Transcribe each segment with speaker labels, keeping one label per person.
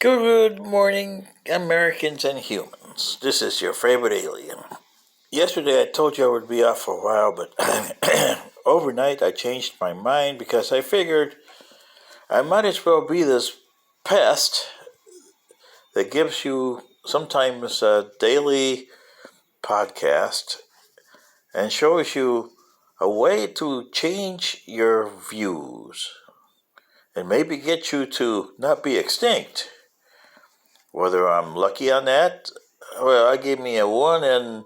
Speaker 1: Good morning, Americans and humans. This is your favorite alien. Yesterday I told you I would be off for a while, but overnight I changed my mind because I figured I might as well be this pest that gives you sometimes a daily podcast and shows you a way to change your views and maybe get you to not be extinct. Whether I'm lucky on that, well, I gave me a one in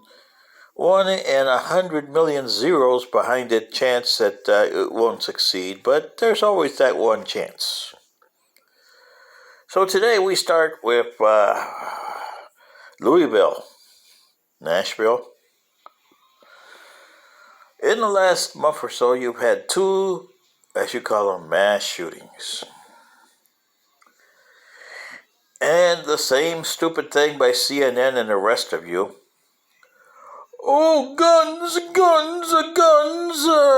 Speaker 1: 100 million zeros behind it chance that it won't succeed, but there's always that one chance. So today we start with Louisville, Nashville. In the last month or so, you've had two, as you call them, mass shootings. And the same stupid thing by CNN and the rest of you. Oh, guns,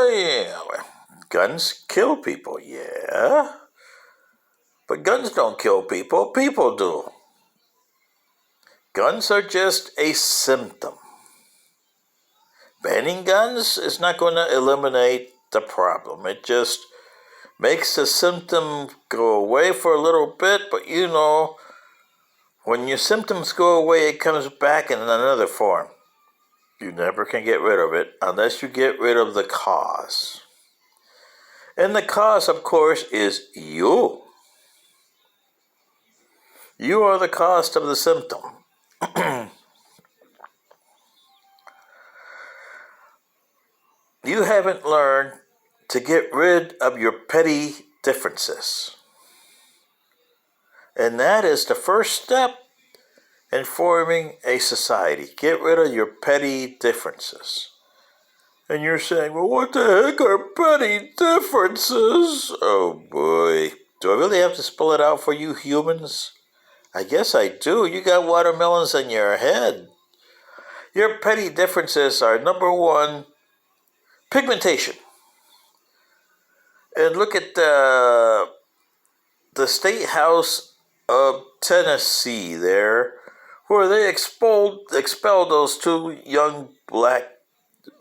Speaker 1: yeah. Well, guns kill people, yeah. But guns don't kill people, people do. Guns are just a symptom. Banning guns is not going to eliminate the problem. It just makes the symptom go away for a little bit, but when your symptoms go away, it comes back in another form. You never can get rid of it unless you get rid of the cause. And the cause, of course, is you. You are the cause of the symptom. You haven't learned to get rid of your petty differences. And that is the first step in forming a society. Get rid of your petty differences. And you're saying, well, what the heck are petty differences? Oh boy. Do I really have to spell it out for you humans? I guess I do. You got watermelons in your head. Your petty differences are number one, pigmentation. And look at the State House of Tennessee there, where they expelled those two young black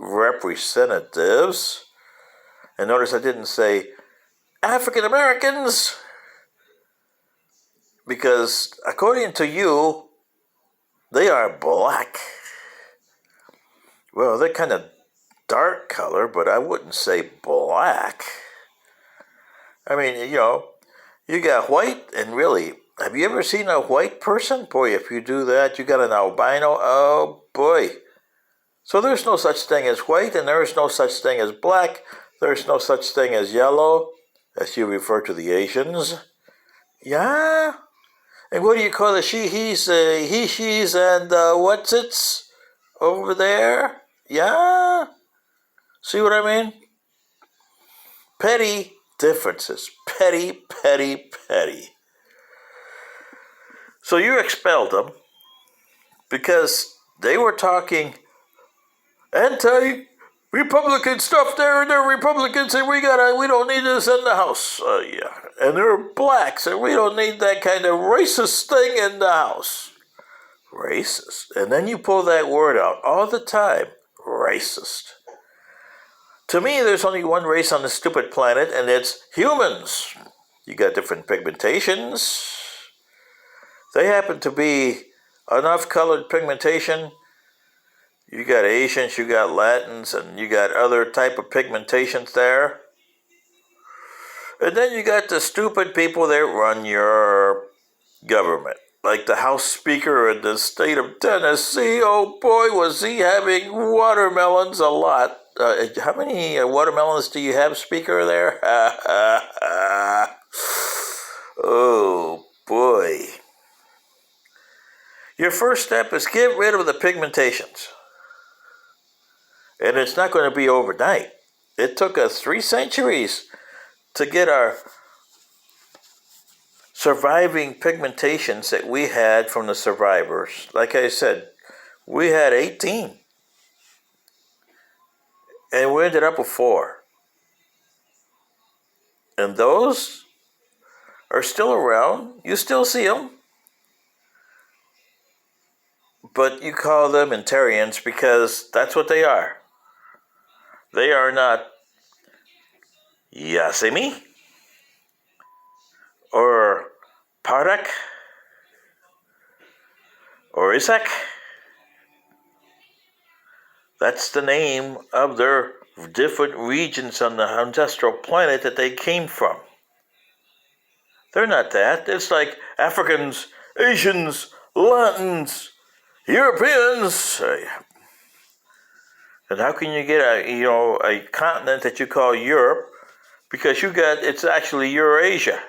Speaker 1: representatives. And notice I didn't say African Americans, because according to you, they are black. Well, they're kind of dark color, but I wouldn't say black. I mean, you got white, and really, have you ever seen a white person? Boy, if you do that, you got an albino. Oh boy. So there's no such thing as white, and there's no such thing as black. There's no such thing as yellow, as you refer to the Asians. Yeah? And what do you call the he's, he, she's, and what's it's over there? Yeah? See what I mean? Petty differences. Petty, petty, petty. So you expelled them because they were talking anti-Republican stuff there, and they're Republicans, and we don't need this in the House. Yeah. And they're blacks, and we don't need that kind of racist thing in the House. Racist. And then you pull that word out all the time. Racist. To me, there's only one race on this stupid planet, and it's humans. You got different pigmentations. They happen to be enough colored pigmentation. You got Asians, you got Latins, and you got other type of pigmentations there. And then you got the stupid people that run your government. Like the House Speaker in the state of Tennessee. Oh boy, was he having watermelons a lot. How many watermelons do you have, Speaker, there? Oh boy. Your first step is get rid of the pigmentations. And it's not going to be overnight. It took us 3 centuries to get our surviving pigmentations that we had from the survivors. Like I said, we had 18. And we ended up with 4. And those are still around. You still see them. but you call them Ontarians because that's what they are. They are not Yasimi or Pardak or Isaac. That's the name of their different regions on the ancestral planet that they came from. They're not that. It's like Africans, Asians, Latins, Europeans. And how can you get a continent that you call Europe? Because it's actually Eurasia.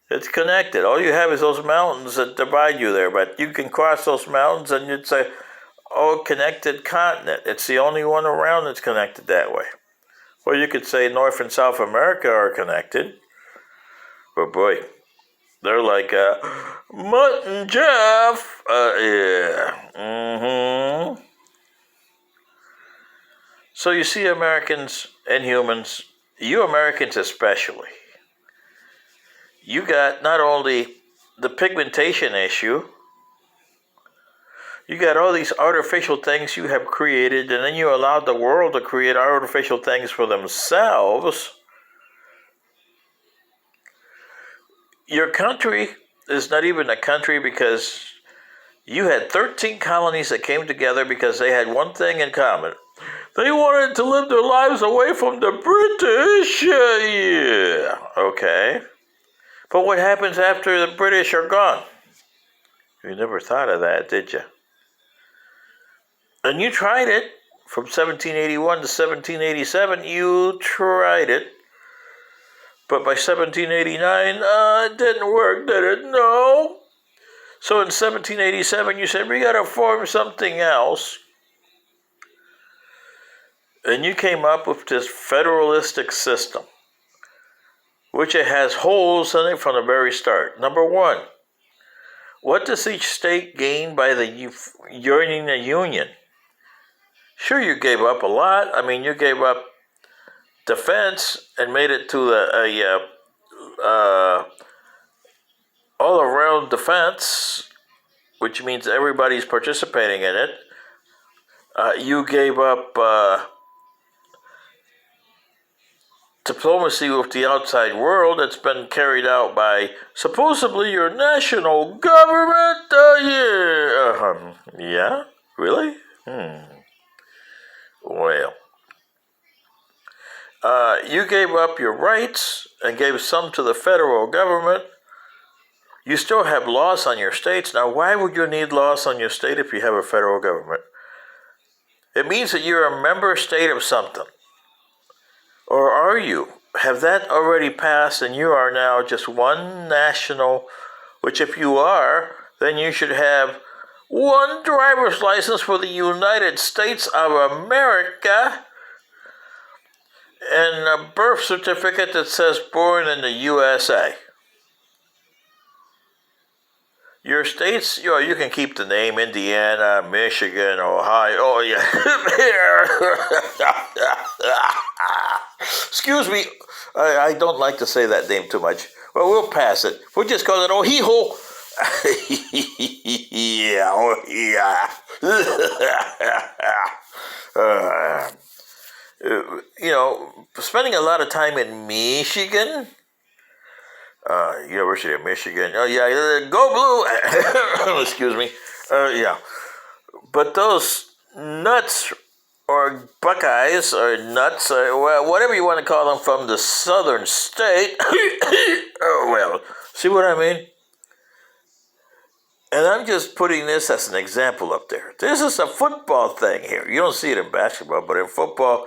Speaker 1: It's connected. All you have is those mountains that divide you there, but you can cross those mountains and it's a all connected continent. It's the only one around that's connected that way. Or you could say North and South America are connected. But boy, they're like Mutt and Jeff. Yeah. So you see Americans and humans, you Americans especially, you got not only the pigmentation issue, you got all these artificial things you have created, and then you allowed the world to create artificial things for themselves. Your country is not even a country because you had 13 colonies that came together because they had one thing in common. They wanted to live their lives away from the British. Yeah, okay. But what happens after the British are gone? You never thought of that, did you? And you tried it from 1781 to 1787. You tried it. But by 1789, it didn't work, did it? No. So in 1787, you said, we got to form something else. And you came up with this federalistic system, which it has holes in it from the very start. Number one, what does each state gain by joining the union? Sure, you gave up a lot. I mean, you gave up defense and made it to all-around defense, which means everybody's participating in it. You gave up diplomacy with the outside world that's been carried out by supposedly your national government. Yeah, really? Well, you gave up your rights and gave some to the federal government. You still have laws on your states. Now, why would you need laws on your state if you have a federal government? It means that you're a member state of something. Or are you? Have that already passed and you are now just one national, which if you are, then you should have one driver's license for the United States of America and a birth certificate that says born in the USA. Your states, you can keep the name Indiana, Michigan, Ohio. Oh, yeah. Excuse me. I don't like to say that name too much. Well, we'll pass it. We'll just call it Ohio. Yeah, oh, yeah. Spending a lot of time in Michigan. University of Michigan. Oh, yeah, go blue. Excuse me. Yeah. But those nuts or Buckeyes or nuts, or whatever you want to call them from the southern state. Oh, well, see what I mean? And I'm just putting this as an example up there. This is a football thing here. You don't see it in basketball, but in football,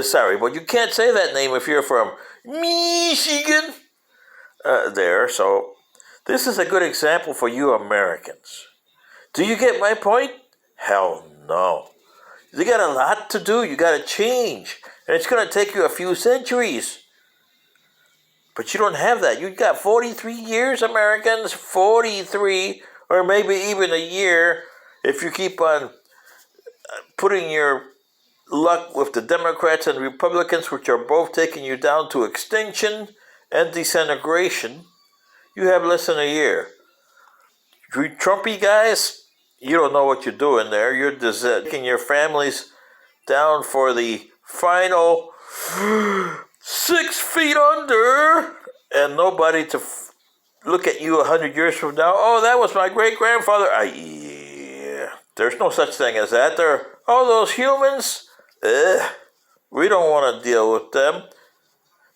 Speaker 1: sorry, but you can't say that name if you're from Michigan. So this is a good example for you Americans. Do you get my point? Hell no. You got a lot to do. You got to change. And it's going to take you a few centuries. But you don't have that. You've got 43 years, Americans. 43, or maybe even a year if you keep on putting your luck with the Democrats and Republicans, which are both taking you down to extinction and disintegration. You have less than a year. You Trumpy guys, you don't know what you're doing there. You're taking your families down for the final 6 feet under, and nobody to look at you 100 years from now. Oh, that was my great grandfather. Yeah, there's no such thing as that. All those humans. We don't want to deal with them.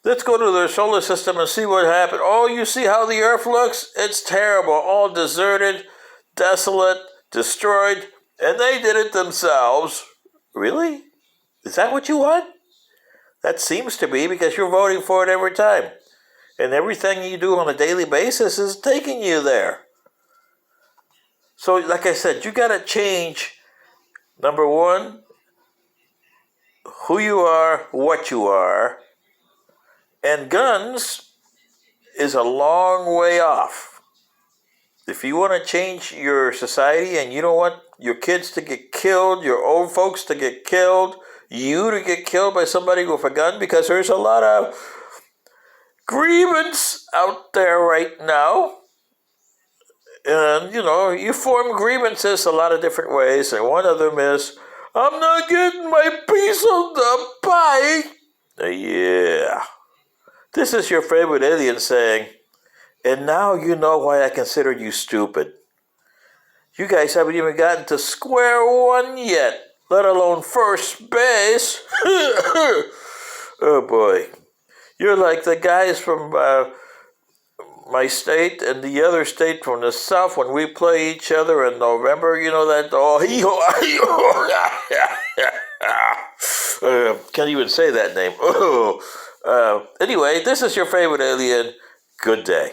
Speaker 1: Let's go to their solar system and see what happened. Oh, you see how the Earth looks? It's terrible. All deserted, desolate, destroyed, and they did it themselves. Really? Is that what you want? That seems to be, because you're voting for it every time. And everything you do on a daily basis is taking you there. So, like I said, you got to change, number one, who you are, what you are. And guns is a long way off. If you want to change your society and you don't want your kids to get killed, your old folks to get killed, you to get killed by somebody with a gun, because there's a lot of grievance out there right now. And, you form grievances a lot of different ways. And one of them is, I'm not getting my piece of the pie. Yeah. This is your favorite alien saying, and now you know why I consider you stupid. You guys haven't even gotten to square one yet, let alone first base. Oh boy. You're like the guys from my state and the other state from the south when we play each other in November. You know that? Can't even say that name. Anyway, this is your favorite alien. Good day.